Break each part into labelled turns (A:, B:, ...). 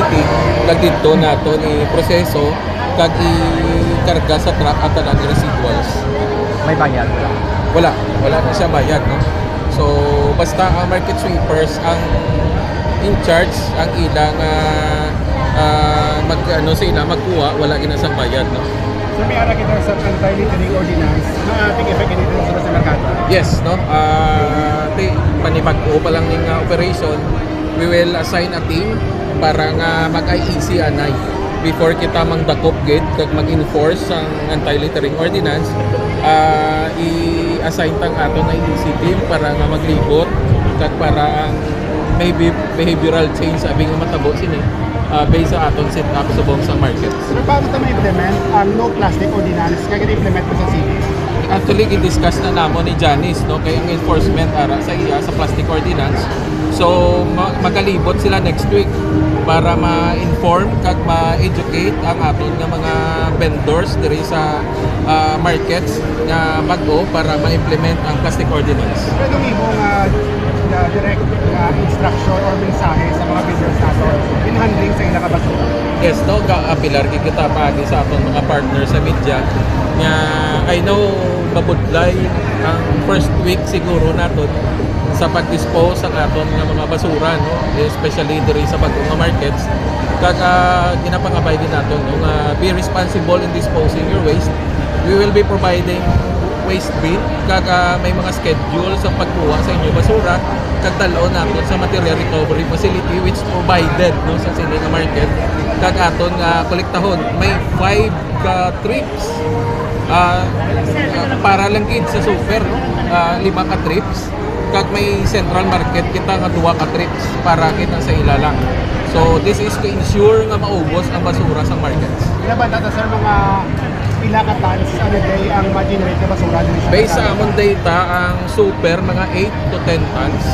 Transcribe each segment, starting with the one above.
A: facility kag dito nato ni proseso kag i-karga sa truck at ang residuals.
B: May bayad.
A: Wala na siya bayad, no? So basta ang market sweepers ang in charge, ang ilang sila magkuha, wala ginasang bayad, no?
C: So may ara kita sa anti-littering ordinance na ating effect dito sa merkado.
A: Yes, no? Panibag-o pa lang ning operation, we will assign a team para nga mag-IEC anay before kita mangdakop gate kag mag-enforce ang anti-littering ordinance. I-assign tang ato na IEC team para nga maglibot kag para ang maybe behavioral change abing nga matabo sini based sa aton set up sa buong sang markets.
C: Pero paano ito ma-implement ang no plastic ordinance kaya implement mo sa city?
A: Actually, i-discuss na namon ni Janice, no, kay ang enforcement ara sa iya sa plastic ordinance. So magalibot sila next week para ma-inform kag ma-educate ang aton nga mga vendors diri sa markets nga bag-o para ma-implement ang plastic ordinance.
C: Pwede mo direct instruction or mensahe sa mga vendors natin in handling sa ilang kabasura.
A: Yes, no, apilar kita paagi sa aton mga partners sa media nga I know mabudlay ang first week siguro naton sa pag-dispose ang aton nga mga basura, no, especially diri sa bag-o nga markets. Kag ginapangabay din naton no, nga be responsible in disposing your waste. We will be providing waste bin kag may mga schedule sa pagkuha sa inyong basura kag dalo naton sa material recovery facility which provided no sa sini nga market kag aton nga kolektahon may 5 trips para lang gid sa super, no? 5 ka trips kag may central market kita nga 2 ka trips para kita sa ilalang. So this is to ensure nga maubos ang basura sa markets.
C: Ilan ba sir mga pila ka tons a day ang ma-generate na basura dito sa
A: Based sa
C: merkado?
A: among data, ang super mga 8 to 10 tons.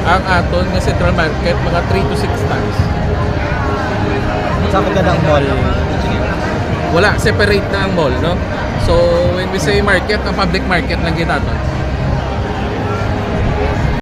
A: Ang aton nga central market mga 3 to 6 tons.
B: Sa magandang mall.
A: Wala, separate na ang mall, no? So when we say market, ang public market lang ginaton.